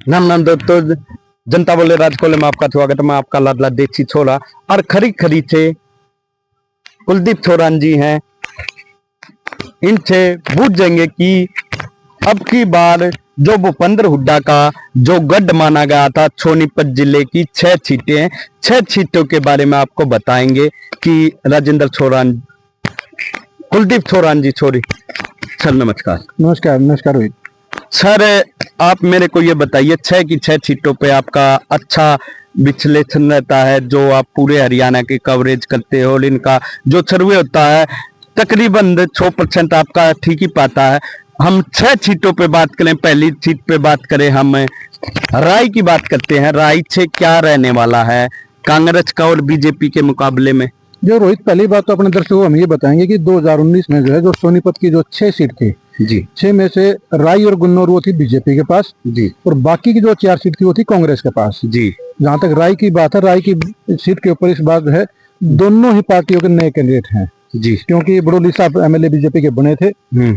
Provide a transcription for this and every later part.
नाम नाम दोस्तों, जनता बोले राजकोले में आपका स्वागत है। मैं आपका लाडला देसी छोरा और खरी खरी से कुलदीप छोरान जी हैं। इनसे पूछ जाएंगे कि अब की बार जो भूपेंद्र हुड्डा का जो गढ़ माना गया था सोनीपत जिले की 6 सीटें हैं, 6 सीटों के बारे में आपको बताएंगे कि राजेंद्र छोरान, कुलदीप छोरान जी छोरी। सर नमस्कार। नमस्कार। नमस्कार रोहित सर, आप मेरे को ये बताइए 6 की 6 सीटों पे आपका अच्छा विश्लेषण रहता है, जो आप पूरे हरियाणा की कवरेज करते हो और इनका जो सर्वे होता है तकरीबन 6% आपका ठीक ही पाता है। हम 6 सीटों पे बात करें, पहली सीट पे बात करें, हम राय की बात करते हैं। राय से क्या रहने वाला है कांग्रेस का और बीजेपी के मुकाबले में? जो रोहित, पहली बात तो अपने दर्शकों को हम ये बताएंगे कि 2019 में जो है जो सोनीपत की जो 6 सीट थी जी, 6 में से राय और गुन्नौर वो थी बीजेपी के पास जी, और बाकी की जो 4 सीट थी वो थी कांग्रेस के पास जी। जहाँ तक राय की बात है, राय की सीट के ऊपर इस बार जो है दोनों ही पार्टियों के नए कैंडिडेट हैं जी, क्योंकि बड़ोली साहब एमएलए बीजेपी के बने थे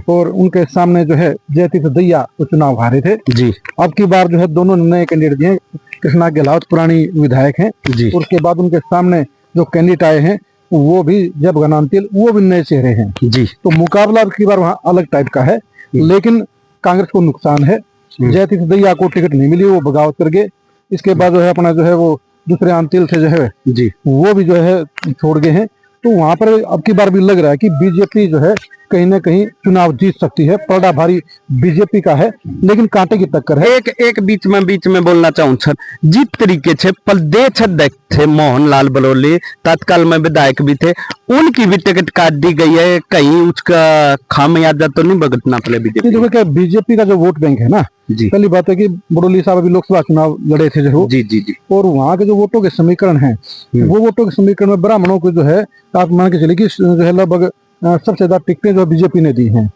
और उनके सामने जो है जयतीर्थ दहिया वो चुनाव हारे थे जी। अब की बार जो है दोनों नए कैंडिडेट हैं। कृष्णा गहलोत पुरानी विधायक हैं जी। और उसके बाद उनके सामने जो कैंडिडेट आए हैं वो भी जब गनानतिल वो भी नए चेहरे हैं जी। तो मुकाबला अब की बार वहाँ अलग टाइप का है, लेकिन कांग्रेस को नुकसान है। जयतीर्थ दहिया को टिकट नहीं मिली, वो बगावत कर गए। इसके बाद जो है अपना जो है वो दूसरे अंतिल से जो है जी वो भी जो है छोड़ गए हैं। तो वहां पर अब की बार भी लग रहा है कि बीजेपी जो है कहीं ना कहीं चुनाव जीत सकती है। पलड़ा भारी बीजेपी का है, लेकिन कांटे की टक्कर है। एक बीच में बोलना चाहूँ सर, जिस तरीके से प्रदेश अध्यक्ष थे मोहनलाल बलौली, तत्काल में विधायक भी थे, उनकी भी टिकट काट दी गई है। कहीं उसका खामियाजा तो नहीं भुगतना पड़े बीजेपी? देखो क्या, बीजेपी का जो वोट बैंक है ना जी, पहली बात है कि बड़ोली साहब अभी लोकसभा चुनाव लड़े थे जो जी, जी, जी। और वहाँ के जो वोटों के समीकरण हैं वो वोटों के समीकरण में ब्राह्मणों को जो है आप मान के चलिए कि जो है लगभग सबसे ज्यादा टिकटें जो बीजेपी ने दी हैं।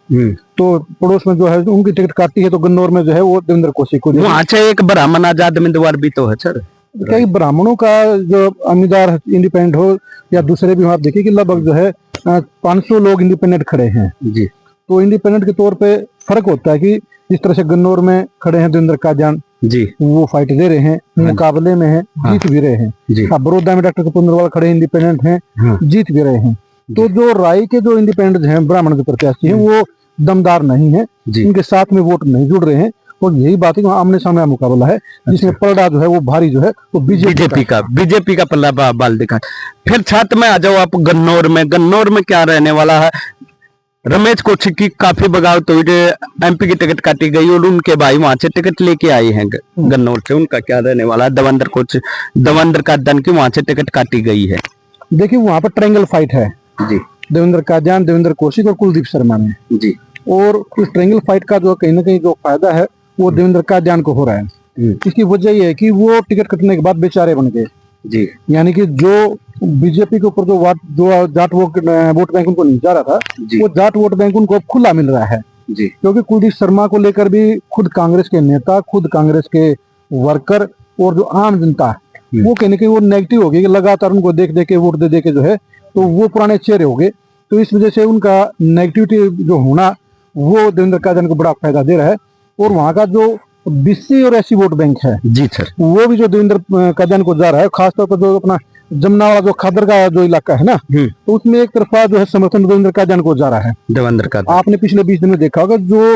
तो पड़ोस में जो है उनकी टिकट काटी है तो गन्नौर में जो है वो देवेंद्र कौशिक को। वहाँ से एक ब्राह्मण आजाद उम्मीदवार भी तो है सर। कई ब्राह्मणों का जो उम्मीदवार इंडिपेंडेंट हो या दूसरे भी आप देखिए कि लगभग जो है 500 लोग इंडिपेंडेंट खड़े हैं जी। तो इंडिपेंडेंट के तौर पे फर्क होता है कि जिस तरह से गन्नौर में खड़े हैं देवेंद्र काजान जी, वो फाइट दे रहे हैं, मुकाबले में है, जीत भी रहे हैं। जी। बड़ौदा में डॉक्टर कपुरवाल खड़े इंडिपेंडेंट हैं, जीत भी रहे हैं। तो जो राय के जो इंडिपेंडेंट हैं ब्राह्मण जो प्रत्याशी हैं वो दमदार नहीं है, उनके साथ में वोट नहीं जुड़ रहे हैं और यही बात है कि आमने सामने मुकाबला है जिसमें पलड़ा जो है वो भारी जो है वो बीजेपी का पल्ला बाल दिखा। फिर छात्र में आ जाओ आप गन्नौर में क्या रहने वाला है? रमेश कौशिक की काफी बगावत हुई, एमपी की टिकट काटी गई और उनके भाई वहां से टिकट लेके आए हैं गन्नौर से। उनका क्या रहने वाला है? देवेंद्र का दन की वहां से टिकट काटी गई है। देखिए वहां पर ट्रायंगल फाइट है जी, देवेंद्र काजान, देवेंद्र कौशिक और कुलदीप शर्मा में जी। और इस ट्रायंगल फाइट का जो कहीं ना कहीं जो फायदा है वो देवेंद्र काजान को हो रहा है। इसकी वजह ये है कि वो टिकट कटने के बाद बेचारे बन गए जी, यानी कि जो बीजेपी के ऊपर जो जाट वोट बैंक उनको नहीं जा रहा था वो जाट वोट बैंक उनको अब खुला मिल रहा है जी। क्योंकि कुलदीप शर्मा को लेकर भी खुद कांग्रेस के नेता, खुद कांग्रेस के वर्कर और जो आम जनता वो कहने के वो नेगेटिव हो गई, लगातार उनको देख देख के वोट दे दे के जो है तो वो पुराने चेहरे हो गए। तो इस वजह से उनका नेगेटिविटी जो होना वो देवेंद्र काजान को बड़ा फायदा दे रहा है और वहाँ का जो बीसी और एससी वोट बैंक है जी सर, वो भी जो देवेंद्र काजान को जा रहा है। खासतौर पर जो अपना जमुना वाला जो खादर का जो इलाका है ना तो उसमें एक तरफा जो है समर्थन देवेंद्र काजान को जा रहा है। देवेंद्र का आपने पिछले 20 दिन में देखा होगा जो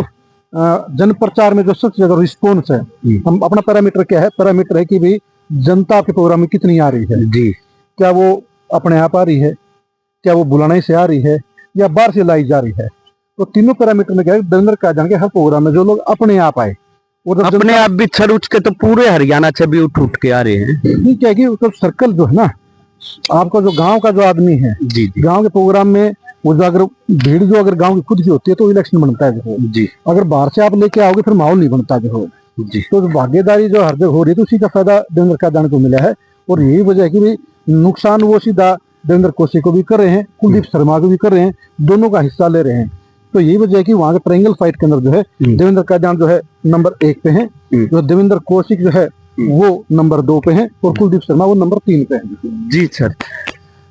जन प्रचार में जो सबसे ज्यादा रिस्पॉन्स है, हम अपना पैरामीटर क्या है? पैरामीटर है कि भाई जनता आपके प्रोग्राम में कितनी आ रही है जी, क्या वो अपने आप आ रही है, क्या वो बुलाने से आ रही है या बाहर से लाई जा रही है। तो तीनों पैरामीटर में क्या है, देवेंद्र काजान के हर प्रोग्राम में जो लोग अपने आप आए और अपने आप भी छर उठ के तो पूरे हरियाणा से भी उठ के आ रहे हैं। क्या है कि तो सर्कल जो है ना आपका जो गांव का जो आदमी है जी, गांव के प्रोग्राम में वो जो अगर भीड़ जो अगर गांव की खुद की होती है तो इलेक्शन बनता है जो जी, अगर बाहर से आप लेके आओगे फिर माहौल नहीं बनता जो जी। तो भागीदारी जो हर जगह हो रही है तो उसी का फायदा देवेंद्र काजान को मिला है और यही वजह है कि भाई नुकसान वो सीधा देवेंद्र कौशिक को भी कर रहे हैं, कुलदीप शर्मा को भी कर रहे हैं, दोनों का हिस्सा ले रहे हैं। तो यही वजह है कि वहाँ के ट्रायंगल फाइट के अंदर जो है देवेंद्र काजान जो है नंबर 1 पे है, जो देवेंद्र कौशिक जो है वो नंबर 2 पे है और कुलदीप शर्मा वो नंबर 3 पे है। जी सर,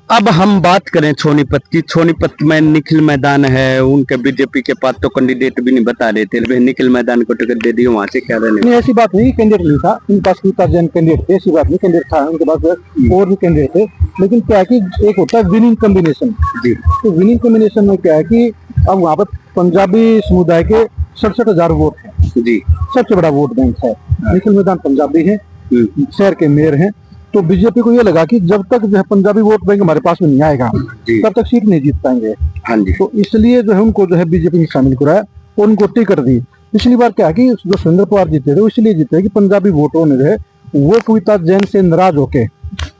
अब हम बात करें सोनीपत की। सोनीपत में निखिल मैदान है, उनके बीजेपी के पास तो कैंडिडेट भी नहीं बता रहे थे, निखिल मैदान को टिकट दे दी, वहां से क्या रहने? नहीं, ऐसी बात नहीं, कैंडिडेट नहीं था उनके पास, कविता जैन कैंडिडेट थे, ऐसी बात नहीं, कैंडिडेट था उनके पास और भी कैंडिडेट थे। लेकिन क्या है कि एक होता है विनिंग कॉम्बिनेशन जी, तो विनिंग कॉम्बिनेशन में क्या है कि अब वहाँ पर पंजाबी समुदाय के 67,000 वोट है जी, सबसे बड़ा वोट बैंक है। निखिल मैदान पंजाबी है, शहर के मेयर हैं, तो बीजेपी को ये लगा कि जब तक जो है पंजाबी वोट बैंक हमारे पास में नहीं आएगा तब तक सीट नहीं जीत पाएंगे। हाँ जी, तो इसलिए जो है उनको जो है बीजेपी में शामिल कराया और उनको टिकट दी। पिछली बार क्या है कि जो सुरेंद्र पवार जीते थे वो इसलिए जीते कि पंजाबी वोटरों ने जो है वो कविता जैन से नाराज होके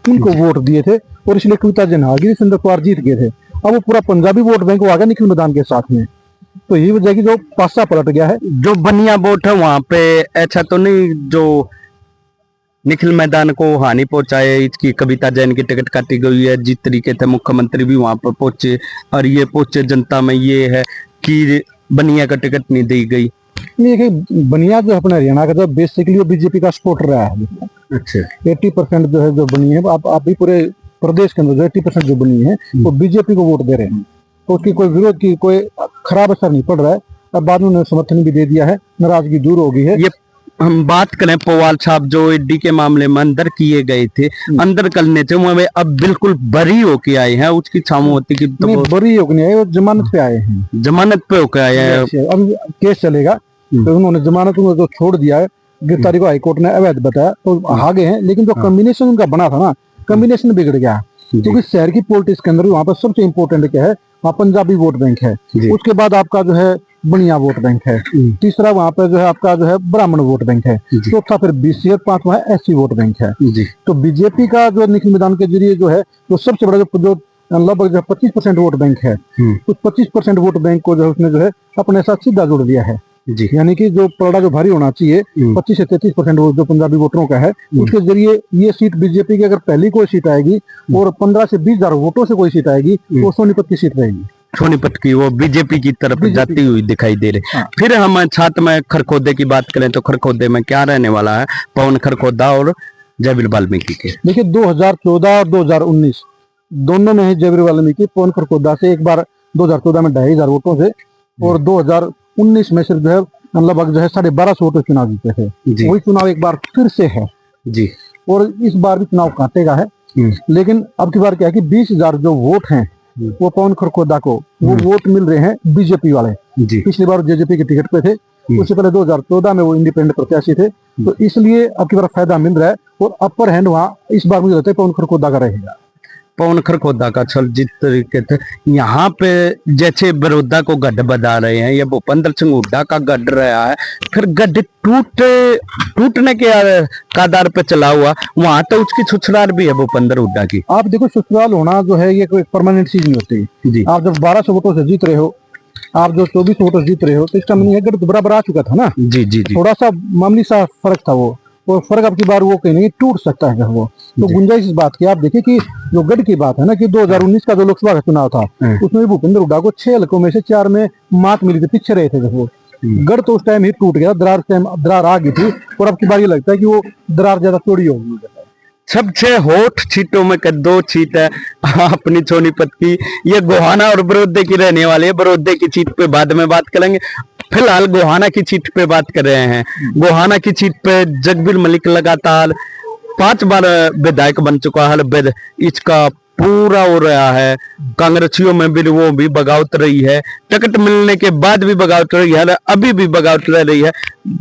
उनको वोट दिए थे और इसलिए कविता जैन हार गई, सुरेंद्र पवार जीत गए थे। अब वो पूरा पंजाबी वोट बैंक आ गया निखिल मैदान के साथ में, तो यही वजह की जो पासा पलट गया है। जो बनिया वोट है वहां पे ऐसा तो नहीं जो निखिल मैदान को हानि पहुंचाए, इसकी कविता जैन की टिकट काटी गई है, जिस तरीके से मुख्यमंत्री भी वहां पर पहुंचे और ये पहुंचे जनता में ये है कि बनिया का टिकट नहीं दी गई। नहीं, बनिया जो अपने हरियाणा का जो बेसिकली वो बीजेपी का सपोर्टर रहा है। अच्छा, 80% जो है जो बनी है, आप भी पूरे प्रदेश के अंदर जो 80% जो बनी है वो बीजेपी को वोट दे रहे हैं, तो उसकी कोई विरोध की कोई खराब असर नहीं पड़ रहा है। अब बाद में उन्होंने समर्थन भी दे दिया है, नाराजगी दूर हो गई है। ये हम बात करें पवाल साहब जो ईडी के मामले में अंदर किए गए थे, अंदर करने से वो अब बिल्कुल बरी होके आए हैं, उसकी छामोती की तो बरी होके नहीं आए, वो जमानत पे आए हैं, जमानत पे होके आए हैं। अब केस चलेगा, तो उन्होंने जमानत जो छोड़ दिया है, गिरफ्तारी को हाईकोर्ट ने अवैध बताया तो आगे हैं, लेकिन जो कॉम्बिनेशन उनका बना था ना, कॉम्बिनेशन बिगड़ गया, क्योंकि शहर की पॉलिटिक्स के अंदर वहाँ पर सबसे इम्पोर्टेंट क्या है, वहाँ पंजाबी वोट बैंक है, उसके बाद आपका जो है बनिया वोट बैंक है, तीसरा वहाँ पे जो है आपका जो है ब्राह्मण वोट बैंक है, चौथा फिर BC और पांचवा है SC वोट बैंक है। तो बीजेपी का जो निखिल मैदान के जरिए जो है वो सबसे बड़ा जो लगभग जो 25% वोट बैंक है, उस 25% वोट बैंक को जो है उसने जो है अपने साथ सीधा जोड़ दिया है जी, यानी कि जो पलड़ा जो भारी होना चाहिए 25 से 33% वोट जो पंजाबी वोटरों का है, उसके जरिए ये सीट बीजेपी की अगर पहली कोई सीट आएगी और 15 से 20,000 वोटों से कोई सीट आएगी तो सोनीपत की सीट रहेगी, सोनीपत की, वो बीजेपी की तरफ जाती हुई दिखाई दे रही। हाँ। फिर हम छात्र में खरखोदे की बात करें तो खरखोदे में क्या रहने वाला है पवन खरखोदा और जयवीर वाल्मीकि के? देखिए 2014 और 2019 दोनों में ही जयवीर वाल्मीकि पवन खरखोदा से एक बार 2014 में 2,500 वोटों से और 2019 में सिर्फ जो है लगभग जो है 1250 वोटों चुनाव जीते थे। वही चुनाव एक बार फिर से है जी, और इस बार भी चुनाव काटेगा है, लेकिन अब की बार क्या है कि 20,000 जो वोट हैं वो पवन खरखोदा को वो वोट मिल रहे हैं बीजेपी वाले जी। पिछली बार जेजेपी के टिकट पे थे, उससे पहले 2014 में वो इंडिपेंडेंट प्रत्याशी थे, तो इसलिए अब की बार फायदा मिल रहा है और अपर हैंड वहाँ इस बार मुझे लगता है पवन खरखोदा का रहेगा। पवन खरखोदा का छल जिस तरीके से यहाँ पे जैसे बड़ौदा को गढ़ बना रहे हैं, ये भूपेंद्र सिंह हुड्डा का गढ़ रहा है, फिर गढ़ टूटने के कगार पे चला हुआ, वहां तो उसकी ससुराल भी है भूपेंद्र हुड्डा की। आप देखो ससुराल होना जो है ये कोई परमानेंट चीज नहीं होती जी। आप जब 1200 वोटों से जीत रहे हो, आप जो 24 वोटों से जीत रहे हो, तो इसका मतलब गढ़ बराबर आ चुका था ना जी जी, थोड़ा सा मामूली सा फर्क था वो, और फर्क अब की बार वो कहीं नहीं टूट सकता है वो, तो गुंजाइश इस बात की। आप देखिए कि जो गढ़ की बात है ना कि 2019 का जो लोकसभा का चुनाव था उसमें भूपेंद्र हुड्डा को 6 हलकों में से 4 में मात मिली थी, पीछे रहे थे वो, गढ़ तो उस टाइम ही टूट गया, दरार आ गई थी, और अब की बार ये लगता है कि वो दरार ज्यादा चौड़ी होगी। सबसे हॉट सीटों में 2 सीट है अपनी सोनीपत की, ये गोहाना और बड़ौदे की रहने वाली है। बड़ौदे की सीट पे बाद में बात करेंगे, फिलहाल गोहाना की सीट पे बात कर रहे हैं। गोहाना की सीट पे जगबीर मलिक लगातार 5 बार विधायक बन चुका है, इसका पूरा हो रहा है, कांग्रेसियों में भी वो भी बगावत रही है, टिकट मिलने के बाद भी बगावत रही है, अभी भी बगावत रह रही है।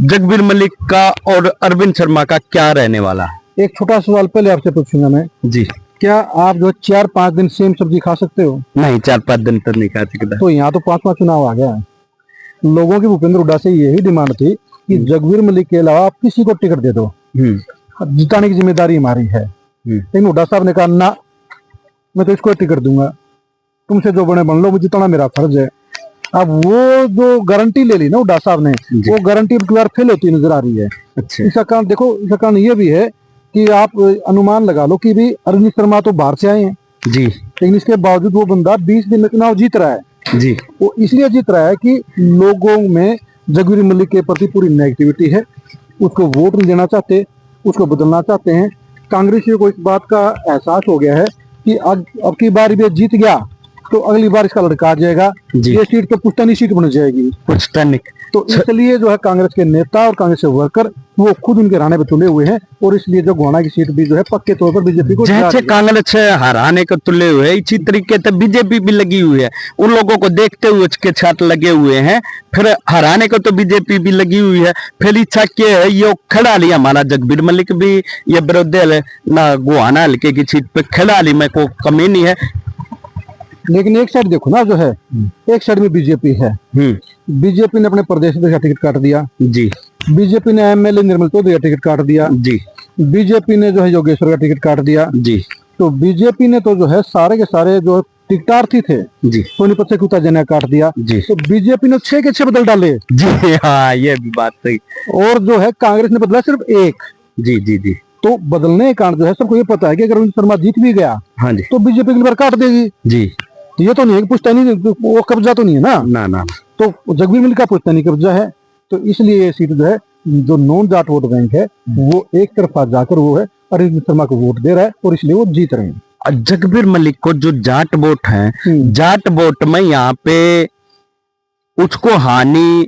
जगबीर मलिक का और अरविंद शर्मा का क्या रहने वाला है? एक छोटा सवाल पहले आपसे पूछूंगा मैं जी, क्या आप जो 4-5 दिन सेम सब्जी खा सकते हो? नहीं, 4-5 दिन तो नहीं खा सकता। तो यहाँ तो 5वां चुनाव आ गया है। लोगों की भूपेंद्र हुड्डा से यही डिमांड थी कि जगबीर मलिक के अलावा आप किसी को टिकट दे दो, जिताने की जिम्मेदारी हमारी है। लेकिन हुड्डा साहब ने कहा ना, मैं तो इसको टिकट दूंगा, तुमसे जो बने बन लो, मुझे जिताना मेरा फर्ज है। अब वो जो गारंटी ले ली ना हुड्डा साहब ने, वो गारंटी अब की बार फेल होती नजर आ रही है। अच्छा। इसका कारण देखो, इसका कारण ये भी है कि आप अनुमान लगा लो कि भी अरविंद शर्मा तो बाहर से आए हैं जी, लेकिन इसके बावजूद वो बंदा 20 दिन में चुनाव जीत रहा है जी। वो इसलिए जीत रहा है कि लोगों में जगबीर मलिक के प्रति पूरी नेगेटिविटी है, उसको वोट नहीं देना चाहते, उसको बदलना चाहते हैं। कांग्रेसियों को इस बात का एहसास हो गया है कि अब की बार ये जीत गया तो अगली बार इसका लड़का आ जाएगा, ये सीट तो पुश्तैनी सीट बन जाएगी, पुश्तैनी। तो इसलिए जो है कांग्रेस के नेता और कांग्रेस के वर्कर वो खुद उनके रहने पे तुले हुए हैं, और इसलिए जो गोहाना की सीट भी जो है पक्के तौर पर बीजेपी को जैसे कांग्रेस हराने को तुले हुए है, इसी तरीके से बीजेपी भी लगी हुई है। उन लोगों को देखते हुए उसके छाट लगे हुए हैं, फिर हराने को तो बीजेपी भी लगी हुई है। फिर इच्छा क्या है, ये खड़ा लिया हमारा जगबीर मलिक भी ये विरोधी ना गोहाना हल्के की सीट पे खड़ा ली, में को कमी नहीं है। लेकिन एक साइड देखो ना, जो है एक साइड में बीजेपी है, बीजेपी ने अपने प्रदेश का टिकट काट दिया जी, बीजेपी ने एमएलए निर्मल चौधरी का टिकट काट दिया जी, बीजेपी ने जो है योगेश्वर का टिकट काट दिया जी। तो बीजेपी ने तो जो है सारे के सारे जो टिकटार्थी थे जी, सोनीपत से कुत्ता जना काट दिया जी। तो बीजेपी ने 6 के 6 बदल डाले जी। हाँ, ये भी बात सही। और जो है कांग्रेस ने बदला सिर्फ 1 जी जी जी। तो बदलने का जो है सबको ये पता है कि अगर अरविंद शर्मा जीत भी गया हाँ जी, तो बीजेपी अगली बार काट देगी जी। ये तो नहीं है कि पुश्तैनी वो कब्जा तो नहीं है ना ना। तो जगबीर मलिक का पुश्तैनी कब्जा है, तो इसलिए ये सीट जो है जो नॉन जाट वोट बैंक है वो एक तरफा जाकर वो है अरविंद शर्मा को वोट दे रहा है, और इसलिए वो जीत रहे हैं। जगबीर मलिक को जो जाट वोट है, जाट वोट में यहाँ पे उसको हानि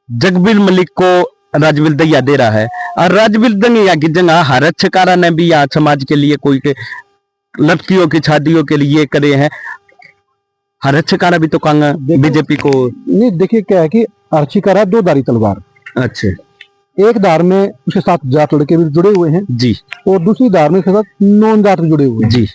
जगबीर मलिक को राजवीर दहिया दे रहा है, और राजवीर दहिया की जगह हरच छकारा ने भी यहाँ समाज के लिए कोई के लड़कियों की शादियों के लिए करे हैं। हरच छकारा भी तो कांग्रेस बीजेपी को नहीं। देखिए क्या है कि अर्चिकारा 2 धारी तलवार, अच्छा, एक धार में उसके साथ जाट लड़के भी जुड़े हुए हैं जी, और दूसरी धार में उसके साथ नॉन जाट जुड़े हुए हैं जी।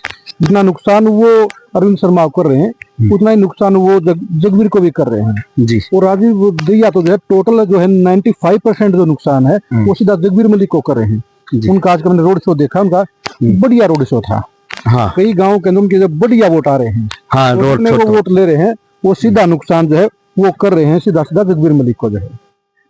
जितना नुकसान वो अरविंद शर्मा को कर रहे हैं, उतना ही नुकसान वो जगबीर को भी कर रहे हैं जी। और राजीव दहिया तो जो है टोटल जो है 95% जो नुकसान है वो सीधा जगबीर मलिक को कर रहे हैं। उनका आज का मैंने रोड शो देखा, उनका बढ़िया रोड शो था। हाँ, कई गाँव के अंदर उनके जो बढ़िया वोट आ रहे हैं, हाँ, रोड में वो वोट ले रहे हैं, वो सीधा नुकसान जो है वो कर रहे हैं सीधा सीधा जगबीर मलिक को जो है।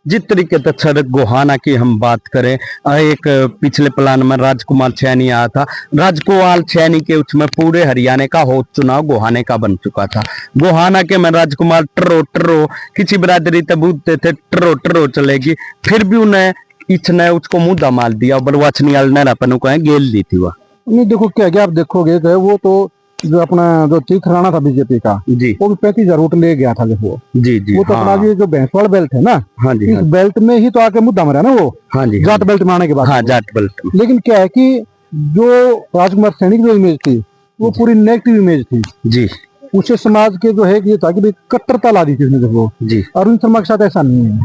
जिस तरीके से सर गोहाना की हम बात करें, एक पिछले प्लान में राजकुमार सैनी आया था, राजकुमार सैनी के उसमें पूरे हरियाणा का हो चुनाव गोहाने का बन चुका था। गोहाना के में राजकुमार ट्रो किसी बिरादरी तक बूझते थे ट्रो चलेगी, फिर भी उन्हें इसने उसको मुद्दा मार दिया, बलवाचनी नारापन को गेल दी थी। वह नहीं, देखो क्या आप देखोगे तो वो तो जो अपना जो तीर्थ राणा था बीजेपी का जी, वो भी 35,000 वोट ले गया था देखो जी जी। वो तो हाँ, अपना जो भैंसवाड़ बेल्ट है ना, हाँ जी, इस बेल्ट में ही तो आके मुद्दा मरा ना वो, हाँ जी, जाट बेल्ट में आने के बाद, हाँ, जाट बेल्ट। लेकिन क्या है कि जो राजकुमार सैनी की जो इमेज थी वो पूरी नेगेटिव इमेज थी जी। उसे समाज के जो है ये था कि कट्टरता ला दी थी उसने देखो जी। अरविंद शर्मा के साथ ऐसा नहीं है,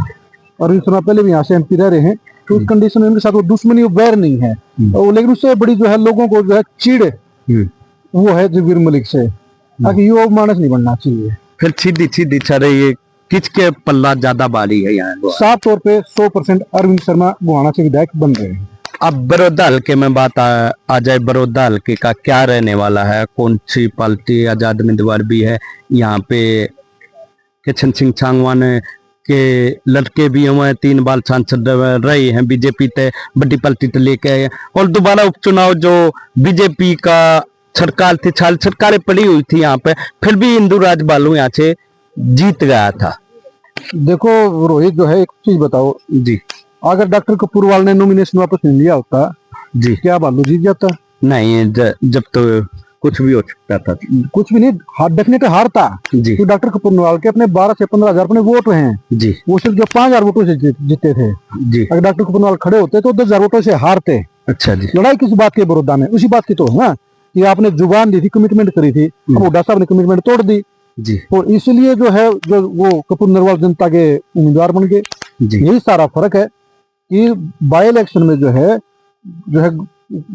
अरविंद शर्मा पहले भी यहाँ से एमपी रह रहे हैं, तो उस कंडीशन में उनके साथ वो दुश्मनी वैर नहीं है, लेकिन उससे बड़ी जो है लोगों को जो है चिड़ वो है जगबीर मलिक से, ताकि ये मानस नहीं बनना चाहिए। फिर सीधी चल रही है, किसके पल्ला ज्यादा भारी है यहाँ? साफ तौर पे 100% अरविंद शर्मा गोहाना से विधायक बन रहे हैं। अब बड़ौदा हल्के में बात आ जाए, बड़ौदा हल्के का क्या रहने वाला है? कौन सी पार्टी आजाद उम्मीदवार भी है यहाँ पे? किशन सिंह सांगवान के लड़के भी हुए 3 बार सांसद रहे हैं, बीजेपी ते बड़ी पार्टी तो लेके आए, और दोबारा उपचुनाव जो बीजेपी का सरकार थी, सरकारें पड़ी हुई थी यहाँ पे, फिर भी हिंदू राज बालू यहाँ से जीत गया था। देखो रोहित जो है एक चीज बताओ जी, अगर डॉक्टर कपूरवाल ने नॉमिनेशन वापस नहीं लिया होता जी, क्या बालू जीत जाता? नहीं, जब तो कुछ भी हो सकता था, कुछ भी नहीं, डेफिनेटली हारता जी। तो डॉक्टर कपूरवाल के अपने 12 से 15,000 अपने वोट हैं जी, वो सिर्फ जो 5,000 वोटों से जीते थे जी। अगर डॉक्टर कपूरवाल खड़े होते तो 10,000 वोटों से हारते। अच्छा जी। लड़ाई किस बात की बड़ौदा में? उसी बात की तो है ना कि आपने जुबान दी थी, कमिटमेंट करी थी, अब हुड्डा साहब ने कमिटमेंट तोड़ दी जी, और इसलिए जो है जो वो कपूर नरवाल जनता के उम्मीदवार बन गए। यही सारा फर्क है कि बाई इलेक्शन में जो है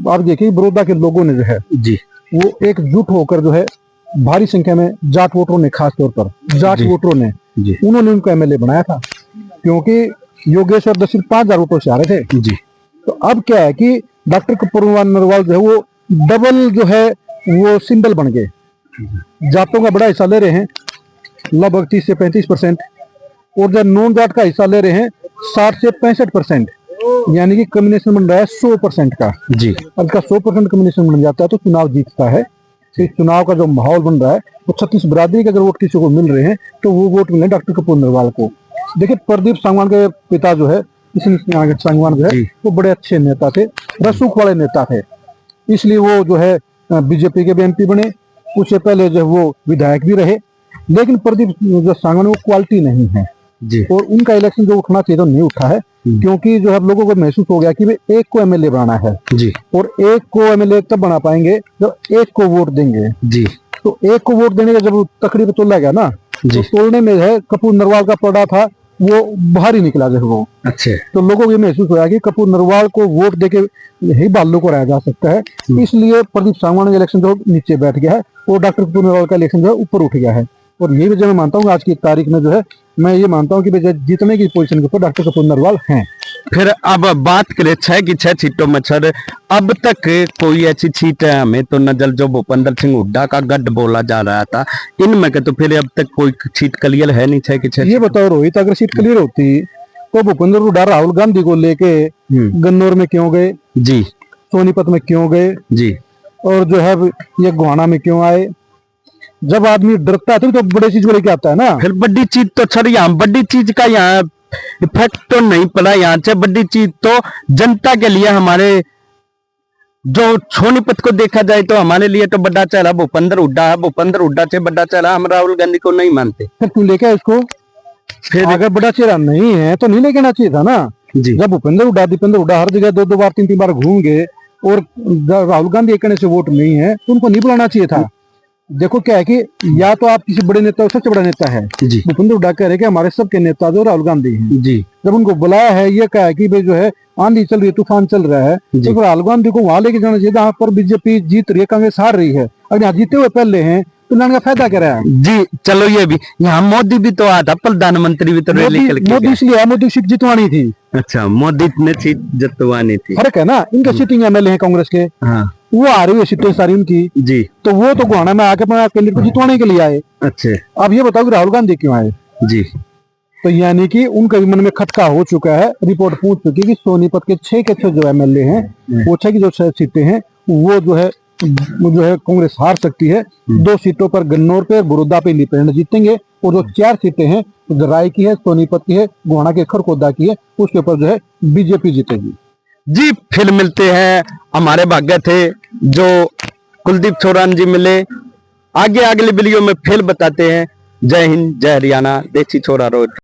आप देखिए बड़ौदा के लोगों ने जो है जी वो एकजुट होकर जो है भारी संख्या में जाट वोटरों ने, खास तौर पर जाट वोटरों ने उन्होंने उनको एमएलए बनाया था, क्योंकि योगेश्वर दर्शन 5,000 वोटों से आ रहे थे जी। तो अब क्या है कि डॉक्टर कपूर नरवाल जो है वो डबल जो है वो सिंबल बन गए, जाटों का बड़ा हिस्सा ले रहे हैं लगभग 30 से 35%, और जब नॉन जाट का हिस्सा ले रहे हैं 60 से 65%, यानी कि कम्बिनेशन बन रहा है 100% का जी। अब का 100% कम्बिनेशन बन जाता है तो चुनाव जीतता है। इस चुनाव का जो माहौल बन रहा है वो 36 बिरादरी के अगर वोट किसी को मिल रहे हैं तो वो वोट मिले डॉक्टर कपूर नरवाल को। देखिए प्रदीप सांगवान के पिता जो है सांगवान जो है वो बड़े अच्छे नेता थे, रसूख वाले नेता थे, इसलिए वो जो है बीजेपी के भी एमपी बने, उससे पहले जो वो विधायक भी रहे, लेकिन प्रदीप जो सांगवान वो क्वालिटी नहीं है जी। और उनका इलेक्शन जो उठना चाहिए तो नहीं उठा है, क्योंकि जो है लोगों को महसूस हो गया कि वे एक को एमएलए बनाना है जी, और एक को एमएलए तब बना पाएंगे जब एक को वोट देंगे जी। तो एक को वोट देने का जब तकड़ी पे तोला गया ना, तो तोड़ने में है कपूर नरवाल का पड़ा था वो बाहर ही निकला जो वो। अच्छे। तो लोगों को ये महसूस होया कि कपूर नरवाल को वोट देके ही बालू को रहा जा सकता है, इसलिए प्रदीप सांगवान का इलेक्शन जो नीचे बैठ गया है और डॉक्टर कपूर नरवाल का इलेक्शन जो है ऊपर उठ गया है। और ये वजह मैं मानता हूँ आज की तारीख में जो है मैं ये मानता हूँ कि जीतने की पोजीशन के ऊपर डॉक्टर कपूर नरवाल हैं। फिर अब बात करें 6 की 6 सीटों में सर, अब तक कोई ऐसी सीट है हमें तो नजर जो भूपेंद्र सिंह हुड्डा का गढ़ बोला जा रहा था, इनमें के तो फिर अब तक कोई सीट क्लियर है नहीं 6 की 6। ये बताओ रोहित, अगर सीट क्लियर होती तो भूपेंद्र हुड्डा राहुल गांधी को लेके गन्नौर में क्यों गए जी, सोनीपत में क्यों गए जी, और जो है ये गोहाना में क्यों आए? जब आदमी डरता है तो बड़ी चीज को लेके आता है ना। फिर बड़ी चीज तो सर यहाँ बड़ी चीज का यहाँ इफेक्ट तो नहीं पड़ा, यहाँ से बड़ी चीज तो जनता के लिए हमारे जो सोनीपत को देखा जाए तो हमारे लिए तो बड़ा चेहरा भूपेंद्र हुड्डा है, भूपेंद्र हुड्डा से बड़ा चेहरा हम राहुल गांधी को नहीं मानते। फिर तू लेके इसको, फिर अगर बड़ा चेहरा नहीं है तो नहीं लेके आना चाहिए था ना जी। जब भूपेंद्र हुड्डा दीपेंद्र हुड्डा हर जगह 2-2 बार 3-3 बार घूम गए और राहुल गांधी एक से वोट नहीं है तो उनको नहीं बुलाना चाहिए था। देखो क्या है कि या तो आप किसी बड़े नेता सबसे बड़ा नेता है जी, भूपेंद्र हुड्डा कह रहे कि हमारे सबके नेता जो राहुल गांधी हैं जी, जब उनको बुलाया है ये कहा है कि भाई जो है आंधी चल रही है तूफान चल रहा है तो राहुल गांधी को वहां लेके जाना चाहिए जहाँ पर बीजेपी जीत रही है कांग्रेस हार रही है। अगर यहाँ जीते हुए पहले हैं तो लाने का फायदा क्या रहा है? जी। चलो ये भी यहाँ मोदी भी तो आया था, प्रधानमंत्री भी तो रैली करके मोदी इसलिए है, मोदी सीट जितवानी थी। अच्छा, मोदी ने सीट जितवानी थी। फर्क है ना, इनके सिटिंग एमएलए हैं कांग्रेस के, हाँ वो आ रही है सीटें सारी उनकी जी, तो वो तो गोहाना में आके अपना कैंडिडेट को जितवाने के लिए आए। अच्छे अब ये बताओ कि राहुल गांधी क्यों आए? जी, तो यानी कि उनके मन में खटका हो चुका है, रिपोर्ट पूछ चुकी है कि सोनीपत के 6 के 6 जो एमएलए हैं वो 6 की जो 6 सीटें हैं वो जो है कांग्रेस हार सकती है। 2 सीटों पर गन्नौर पे बुरुदा पे इंडिपेंडेंट जीतेंगे और जो 4 सीटें हैं राय की है, सोनीपत की है, गोहाना के खरखोदा की है, उसके ऊपर जो है बीजेपी जीतेगी। जी। फिर मिलते हैं, हमारे भाग्य थे जो कुलदीप छोरान जी मिले, आगे अगले वीडियो में फिर बताते हैं। जय हिंद, जय हरियाणा, देसी छोरा रोड।